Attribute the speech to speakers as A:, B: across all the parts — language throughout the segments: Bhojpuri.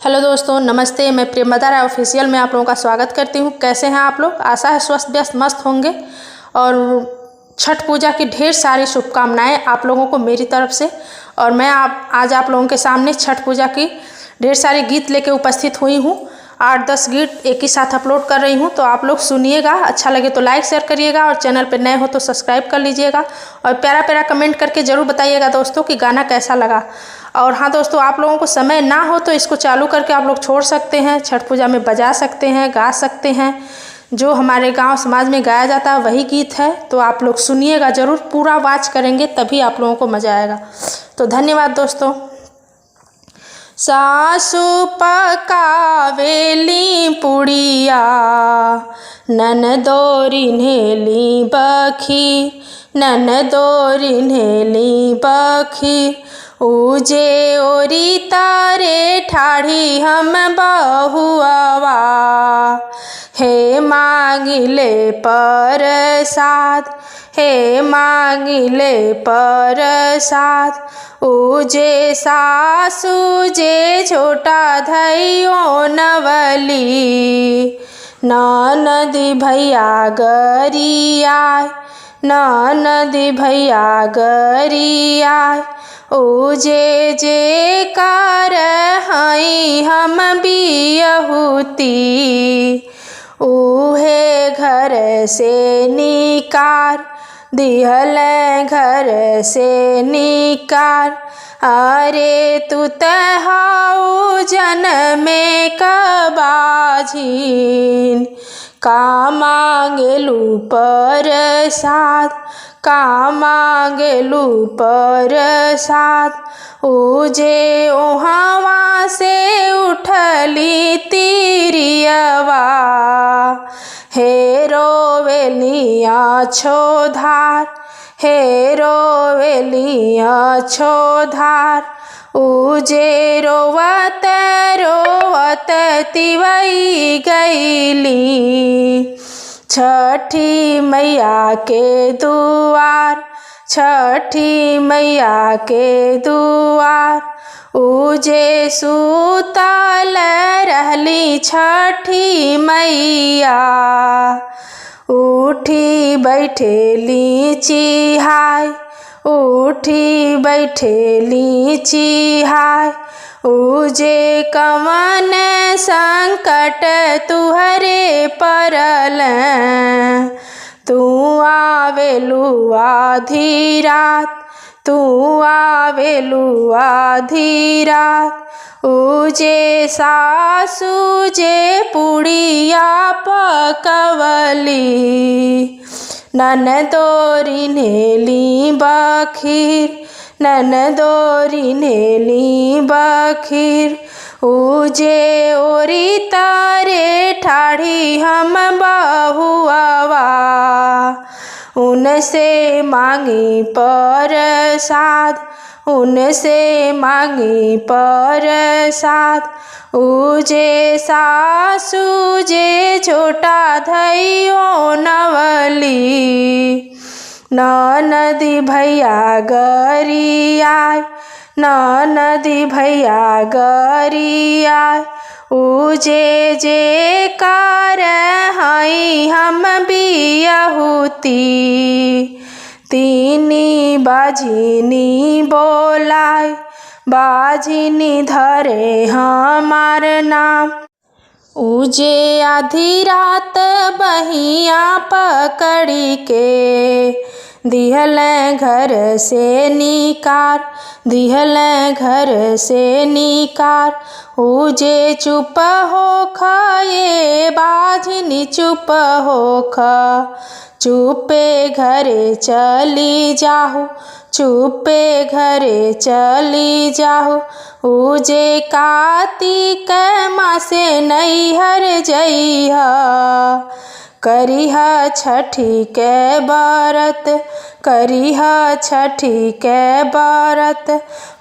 A: हेलो दोस्तों, नमस्ते। मैं प्रेमदा राय ऑफिशियल में आप लोगों का स्वागत करती हूँ। कैसे हैं आप लोग? आशा है स्वस्थ व्यस्त मस्त होंगे। और छठ पूजा की ढेर सारी शुभकामनाएं आप लोगों को मेरी तरफ से। और मैं आज आप लोगों के सामने छठ पूजा की ढेर सारे गीत लेके उपस्थित हुई हूँ। 8-10 गीत एक ही साथ अपलोड कर रही हूँ, तो आप लोग सुनिएगा। अच्छा लगे तो लाइक शेयर करिएगा, और चैनल पर नए हो तो सब्सक्राइब कर लीजिएगा। और प्यारा प्यारा कमेंट करके ज़रूर बताइएगा दोस्तों कि गाना कैसा लगा। और हाँ दोस्तों, आप लोगों को समय ना हो तो इसको चालू करके आप लोग छोड़ सकते हैं। छठ पूजा में बजा सकते हैं, गा सकते हैं। जो हमारे गांव समाज में गाया जाता है वही गीत है, तो आप लोग सुनिएगा ज़रूर। पूरा वॉच करेंगे तभी आप लोगों को मज़ा आएगा। तो धन्यवाद दोस्तों। सासु पकावेली पुड़िया, ननदोरी नेली बखीर, ननदोरी नेली बखीर। उजे ओरी तारे ठाढ़ी हम बहुआवा, हे मांगिले परसाद, हे मांगिले परसाद। उजे सासु जे छोटा धैयो नवली, ननदी भैया गरियाय, ननदी भैया गरियाय। उजे जे कार हई हम बियहुती, उहे घर से निकार, दिहल घर से निकार। अरे तू तहाऊ जनमे कबाझीन, का मांगेलू परसाद, का मांगेलू परसाद। उजे ओहवा से उठली तिरियवा, हे रोवेलिया छोधार, हे रोवेलिया छोधार। उजे रोवत रोवत तिवई गईली, छठी मैया के दुआर, छठी मैया के दुआर। उजे सुतल रहली छठी मैया, उठी बैठेली चिहाय, उठी बैठेली चिहाय। उजे कवन संकट तुहरे परल, तू आवेलू आधी रात, तू आवेलू आधी रात। उजे सासु जे पुड़िया पकवली, ननदोरी नेली बखीर, ननदोरी नेली बखीर। उजे ओरी तारे ठाढ़ी हम बहुआवा, उनसे मांगी परसाद, उनसे मांगी परसाद। उजे सासु जे छोटा धैयो नवली, ननदी भैया गरियाय, ननदी भैया गरियाय। उजे जे कार हई हम बियहुती, तीनी बाजिनी बोलाय, बाजिनी धरे हमार नाम। उजे आधी रात बहिया पकड़ी के, दिहल घर से निकार, दिहल घर से निकार। उजे चुप होख ये बाझनी चुप होख, चुपे घरे चली जाहू, चुपे घरे चली जाहू। उजे कार्तिक मासे नैहर जइहा, करिह छठी के बरत, करिह छठी के बरत।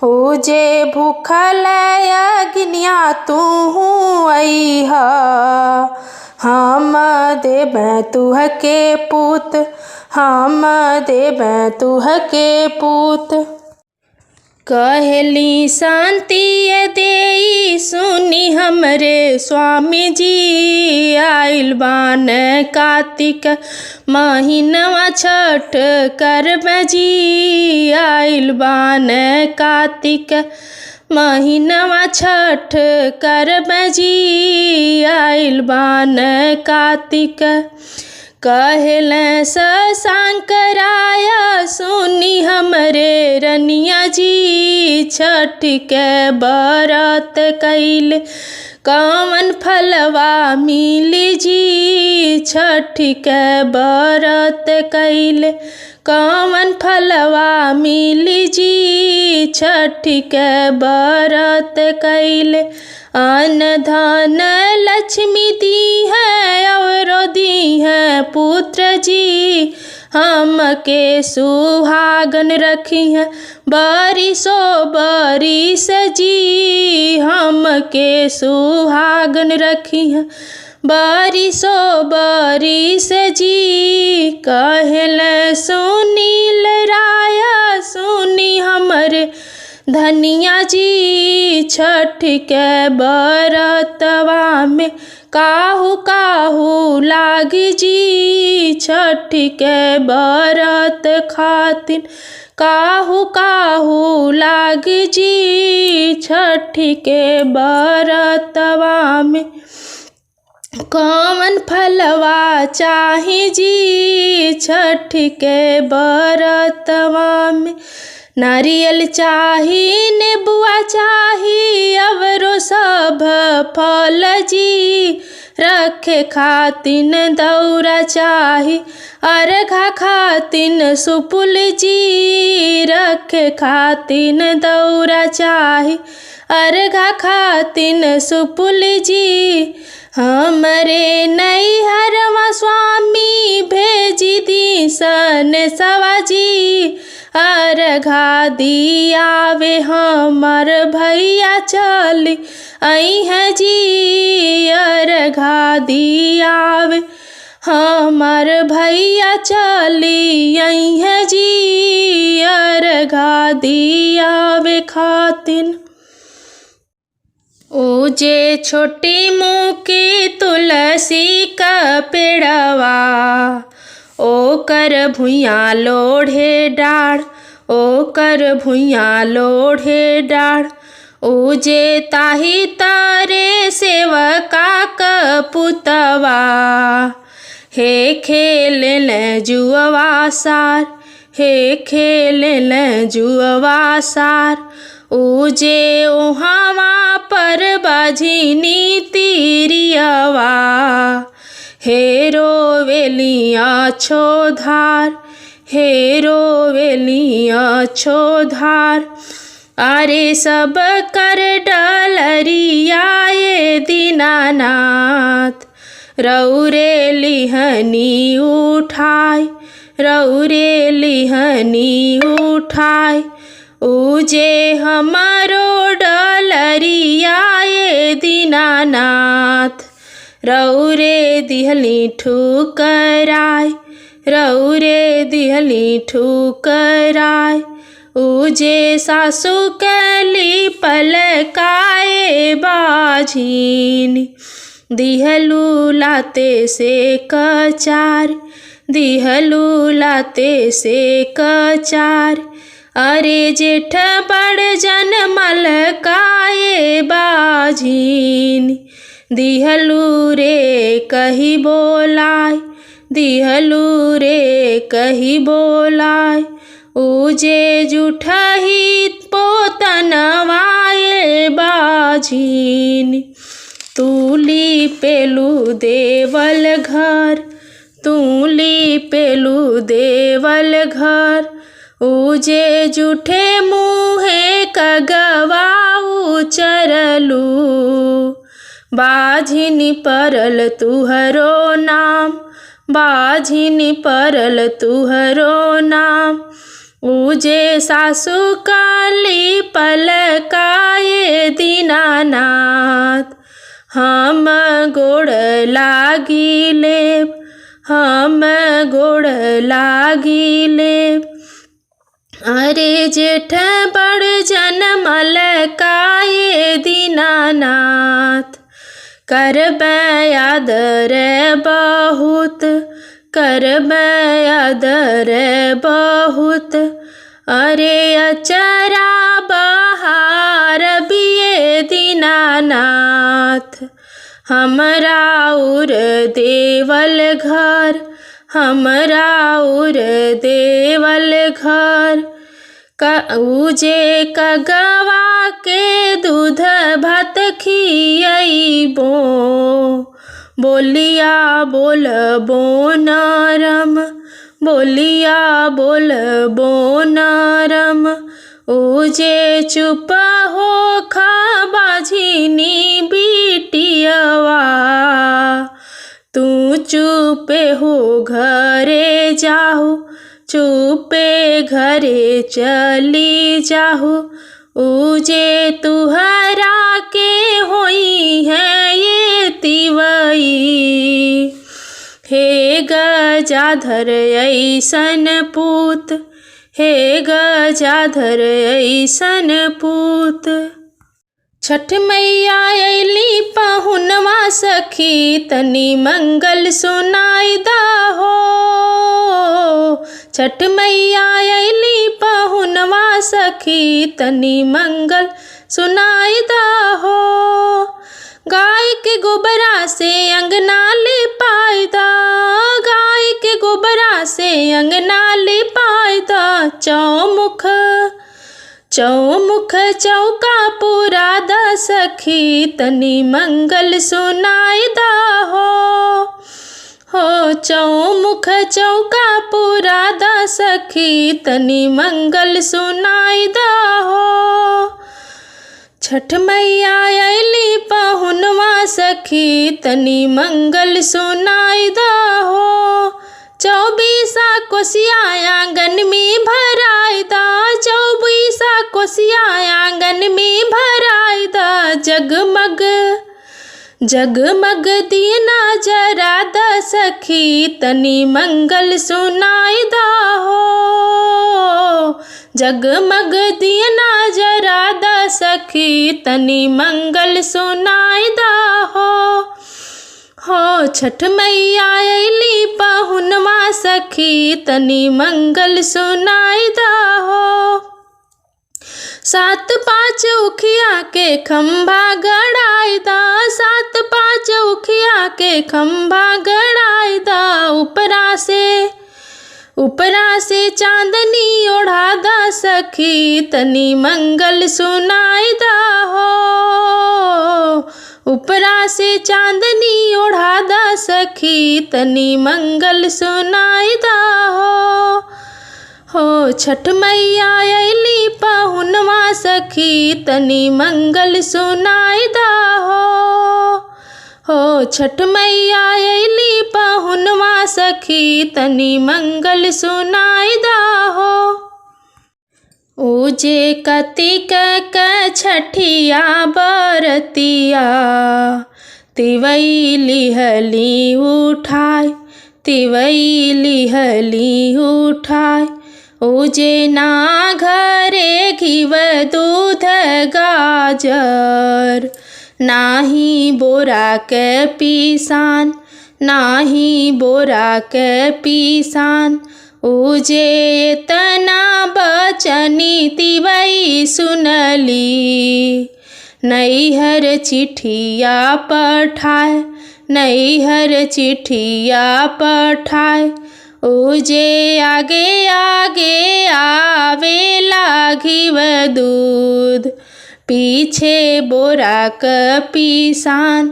A: उजे भूखल अग्निया तूहू अइह, हम देबै तुहके पूत, हम देबै तुहके पूत। कहली शांति देई सुनिह हमरे स्वामी जी आइल बान कार्तिक महीनवा छठ करब जी आइल बान कार्तिक महीनवा छठ करब जी आइल बान कार्तिक कहल शंकराया सुनी हमरे रनिया जी छठ के बरत कैल कौन फलवा मिली जी छठ के बरत कैल कौन फलवा मिली जी छठ के बरत कैल अन्न धन लक्ष्मी दी है और दी है पुत्र जी हमके सुहागन रखी है बरिसो बरिस जी हमके सुहागन रखी है बरिसो बरिस जी कहल सुनील राया सुनी हमरे धनिया जी छठ के बरतवा में काहू काहू लागी जी छठ के बरत खातिर काहू काहू लागी जी छठ के बरतवा में कौन फलवा चाही जी छठ के बरतवा में नारियल चाही नेबुआ चाही अवरो सब फल जी रखे खातिन दौरा चाही अर्घा खातिन सुपुल जी रखे खातिन दौरा चाही अर्घा खातिन सुपुल जी हमरे नैहरवा स्वामी भेजी दी सन सवाजी अर्घा दियावे हमर भैया चली आई है जी अर्घा दियावे हमर भैया चली आई है जी अर्घा दियावे खातिन जे छोटी मुकी तुलसी का पेड़वा ओकर भुइयाँ लोढ़े डाढ़ ओकर भुइयाँ लोढ़े डाढ़ जे ताही तारे सेवका क पुतवा हे खेल जुआ सार हे खेल जुआ सार जे ओहावा पर बाझिनी तीरियावा हे रोवेलिया छोधार हे रोवेलिया छोधार अरे सब कर डलरिया ये दीनानाथ रौरे लिहनी उठाय रौरे लिहनी उठाय जे हमारो डलरिया ये दीनानाथ रौरे दिहली ठुकराय रौरे दिहली ठुकराय जे सासु कली पलकाए बाझीन दिहलू लाते से कचार दिहलू लाते से कचार अरे जेठ बड़ जन मलकाए बाझीन दिहलू रे कही बोलाय दिहलू रे कही बोलाय जे जुठही पोतनवाए बाझीन तूली पेलू देवल घर तूली पेलू देवल घर जे जूठे मुहे कगवाऊ चरलू बाझिनी परल तुहरो नाम बाझिनी परल तुहरो नाम जे सासु काली पलकाए दीनानाथ हम गोड़ लागी लेब हम गोड़ लागी लेब अरे जेठ बड़ जन मलकाए दीनानाथ करबै आदर बहुत, करबै आदर बहुत, अरे अचरा बहार बिये दीनानाथ। हमरा उर देवल घर, हमरा उर देवल घर, उजे कगवा के दूध भात खियैबो, बोलिया बोलबो नरम, बोलिया बोलबो नरम, उजे चुप हो खा बाझिनी बिटियवा। तू चुपे हो घरे जाहु, चुपे घरे चली जाहु, उजे तुहरा के होई है ये तिवई। हे गजाधर ऐसन पूत, हे गजाधर ऐसन पूत। छठ मैया अइली पहुनवा सखी, तनी मंगल सुनाई दहो। छठ मैया अइली पहुनवा सखी, तनी मंगल सुनाई दहो। गाय के गोबरा से अंगना लिपाई दा, गाय के गोबरा से अंगना लिपाई दा। चौमुख चौमुख चौका पूरा द सखी, तनी मंगल सुनाई दहो। हो चौमुख चौका पूरा द सखी, तनी मंगल सुनाई दहो। छठ मैया अइली पहुनवा सखी, तनी मंगल सुनाई दहो। 24 कोसिया आंगन में भराई दा, 24 कोसिया आंगन में भराई दा। जगमग जगमग दिया जरा द सखी, तनी मंगल सुनाई दहो। जगमग दिया जरा द सखी, तनी मंगल सुनाई दहो। हो छठ मैया अइली पहुनवा सखी, तनी मंगल सुनाई दहो। 7 5 उखिया के खंभा गड़ाई दा, 7 5 उखिया के खंभा गड़ाई दा। उपरा से चांदनी ओढ़ा दा सखी, तनी मंगल सुनाई दहो। उपरा से चांदनी ओढ़ा दा सखी, तनी मंगल सुनाई दहो। हो छठ मैया अइली पहुनवा सखी, तनी मंगल सुनाई दहो। हो छठ मैया अइली पहुनवा सखी, तनी मंगल सुनाई दहो। उजे कतिक क छठिया बरतिया, तिवई लिहली उठाय, तिवई लिहली उठाय। उजे ना घरे घिव दूध गाजर, नाही बोरा के पीसान, नाही बोरा के पीसान। उजे इतना बचनी तिवई सुनली, नैहर चिठिया पठाय, नैहर चिठिया पठाय। उजे आगे आगे आवेला घिव दूध, पीछे बोरा क पीसान,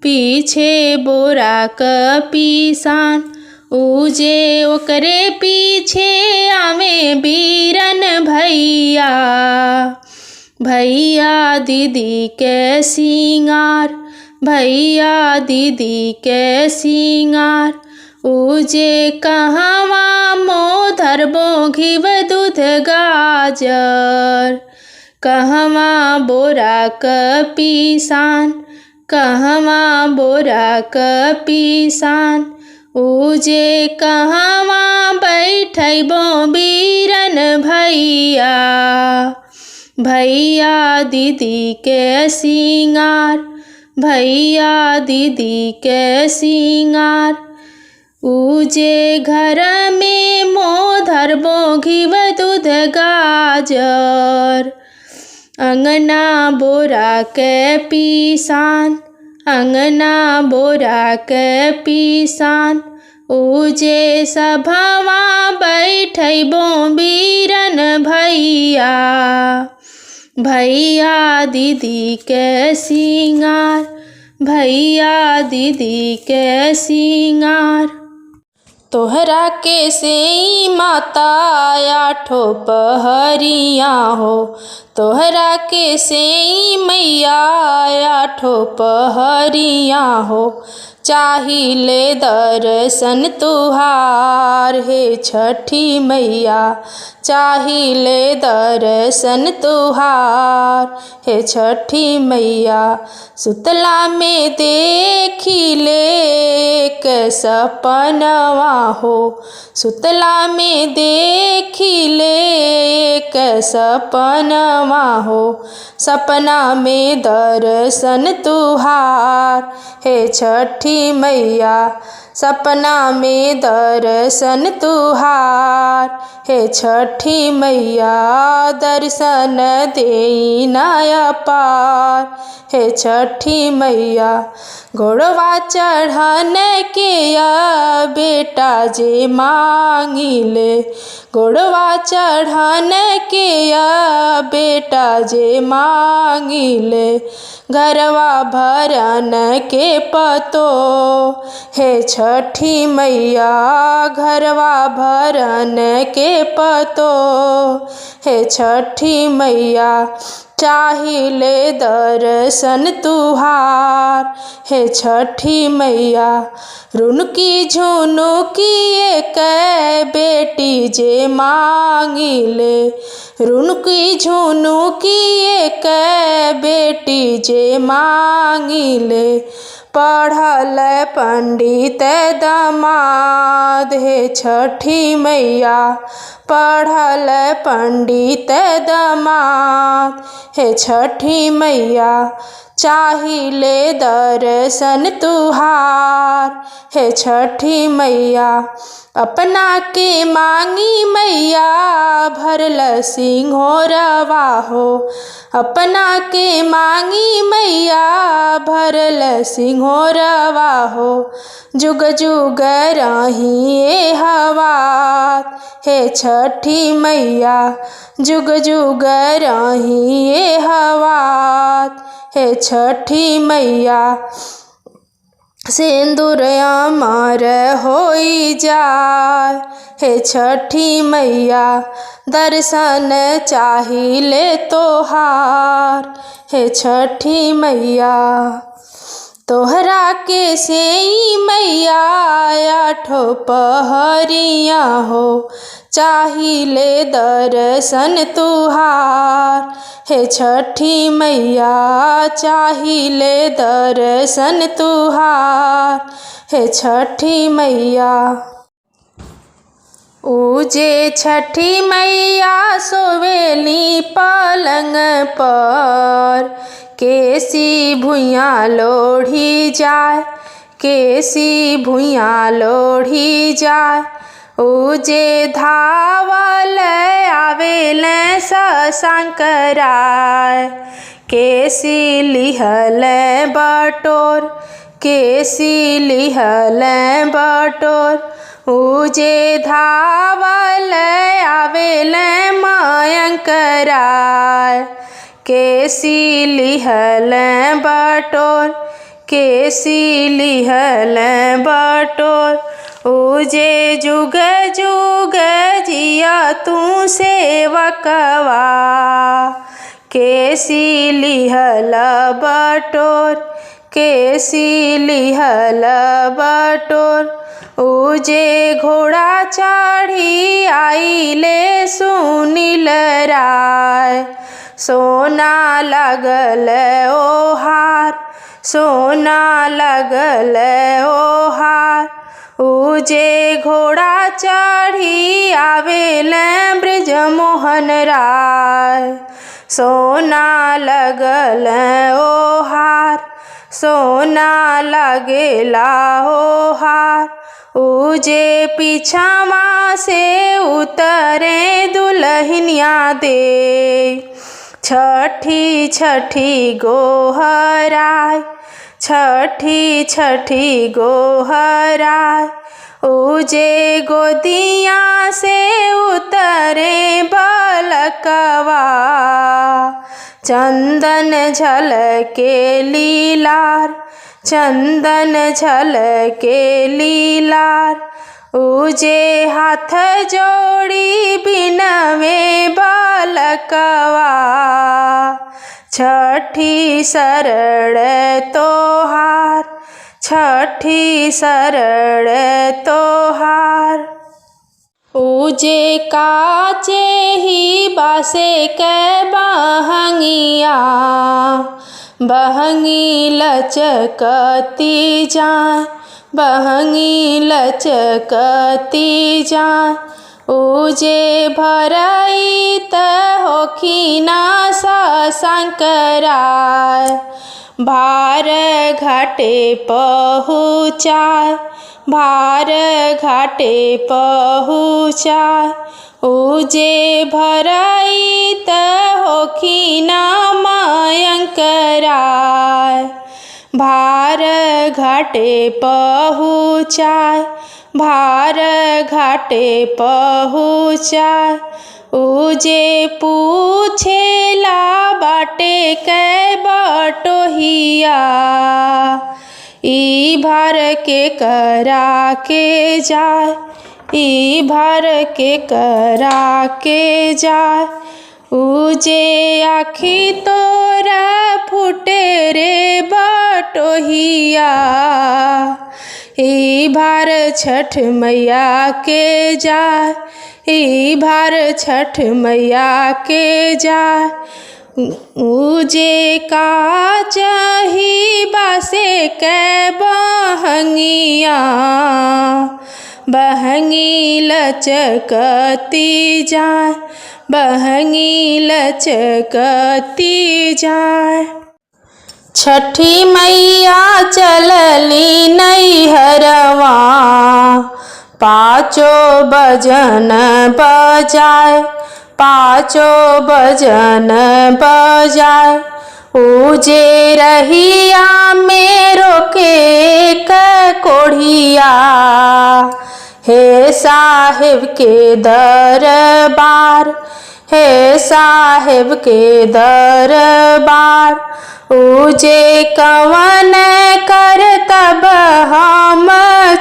A: पीछे बोरा क पीसान। उजे ओकरे पीछे आवे बीरन भैया, भैया दीदी के सिंगार, भैया दीदी के सिंगार। उजे कहवा मो धरबो घिव दूध गाजर, कहवा बोरा क पीसान, कहवा बोरा क पीसान। उजे कहवा बैठबो बीरन भैया, भैया दीदी के सिंगार, भैया दीदी के सिंगार। उजे घर में मोधर बो घीव दूध गाजर। अंगना बोरा के पीसान, अंगना बोरा के पीसान। उजे सभवा बैठबो बीरन भैया, भैया दीदी के सिंगार, भैया दीदी के सिंगार। तोहरा के से माता आठो पहरिया हो, तोहरा के से मैया आठो पहरिया हो। चाहिले दर्शन तुहार हे छठी मैया, चाहिले दर्शन तुहार हे छठी मैया। सुतला में देखिले के सपनवा हो, सुतला में देखिले के सपनवा हो। सपना में दर्शन तुहार हे छठी मैया, सपना में दर्शन तुहार हे छठी मैया। दर्शन देना अपार हे छठी मैया। घोड़वा चढ़न के या बेटा जे मांगिले, घोड़वा चढ़न के या बेटा जे मांगिले। घरवा भरन के पतो हे छठी मैया, घरवा भरन के पतो हे छठी मैया। चाहिले दर्शन तुहार हे छठी मैया। रुनकी झुनुकी एक बेटी जे मांगिले, रुनकी झुनुकी एक बेटी जे मांगिले। पढ़ल पंडित दामाद हे छठी मैया, पढ़ल पंडित दामाद हे छठी मैया। चाहिले दर्शन तुहार हे छठी मैया। अपना के मांगी मैया भरल सिंहोरवा हो, अपना के मांगी मैया भरल सिंहोरवा हो। जुग जुग रही हवात हे छठी मैया, जुग जुग रही हवात हे छठी मैया। सिंदूर अमर होई जाय हे छठी मैया। दर्शन चाहिले तोहार हे छठी मैया। तोहरा के से मैया आठो पहरिया हो, चाहिले दर्शन तुहार हे छठी मैया। चाहिले दर्शन तुहार हे छठी मैया। उजे छठी मैया सोवेली पलंग पर, केसी भुइया लोढ़ी जाय, केसी भुइया लोढ़ी जाय। उजे धावल आवेल शंकराय, केसी लिहल बटोर, केसी लिहल बटोर। उजे धावल आवेल मयंक राय, केसी लिहल बटोर, केसी लिहल बटोर। उजे जुग जुग जिया तू सेवकवा, केसी लिहल बटोर, केसी लिहल बटोर। उजे घोड़ा चढ़ी आइले सुनील राय, सोना लगल ओहार, सोना लगल ओहार। उजे घोड़ा चढ़ी आवेल ब्रजमोहन राय, सोना लगल ओहार, सोना लगेला हो हार, उजे पीछावा से उतरे दुल्हनिया दे। छठी छठी गोहराय, छठी छठी गोहराय, उजे गोदिया से उतरे बालकवा। चंदन झलके लीलार, चंदन झलके लीलार, उजे हाथ जोड़ी बिनवे बालकवा। छठी शरण तोहार, छठी शरण तोहार, उजे काचे ही बासे के बहंगिया। बहंगी लचकती जाए, बहंगी लचकती जाए, उजे भरई त होखिना संकराय। भार घाटे पहुँचाय, भार घाटे पहुँचाय, उजे भरई त होखिना मयंकराय। भार घाटे पहुँचाय, भार घाटे पहुँचाय, उजे पूछेला बाटे के बटोहिया। ई भार के करा के जाय, ई भार के करा के जाय, उजे आखी तोरा फूटे रे बटोहिया। ई भार छठ मैया के जाय, ई भार छठ मैया के जाय, उजे काचही बासे के बहंगिया। बहंगी लचकती जाए, बहंगी लचकती जाए। छठी मैया चलली नैहरवा, पाँचो बजन बजाए, पाँचो बजन बजाए, उजे रहिया में रोके क कोढ़िया। हे साहिब के दरबार, हे साहिब के दरबार, उजे कवन कर तब हम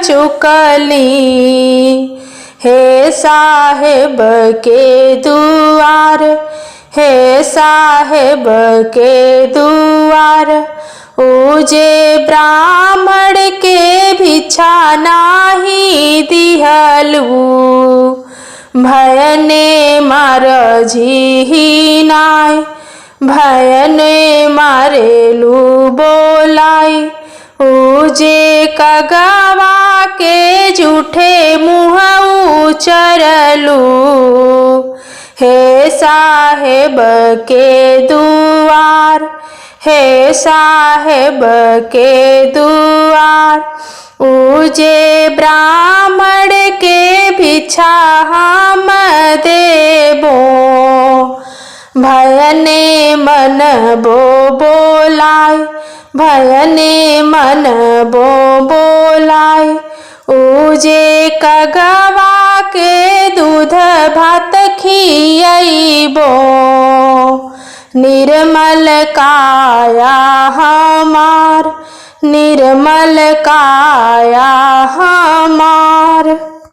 A: चुकली। हे साहिब के दुआर, हे साहिब के दुआर, उजे ब्राह्मण के भिक्षा नाही दिहलू। भयने मार झिहिनाय, भयने मारेलू बोलाई, उजे कगवा के झूठे मुँह उचरलू। हे साहिब के दुआर, हे साहिब के दुआर, उजे ब्राह्मण के भिक्षा हम देबो। भयने मन बो बोलाय, भयने मन बो बोलाय, उजे कगवा के दूध भात खियैबो। निर्मल काया हमार, निर्मल काया हमार।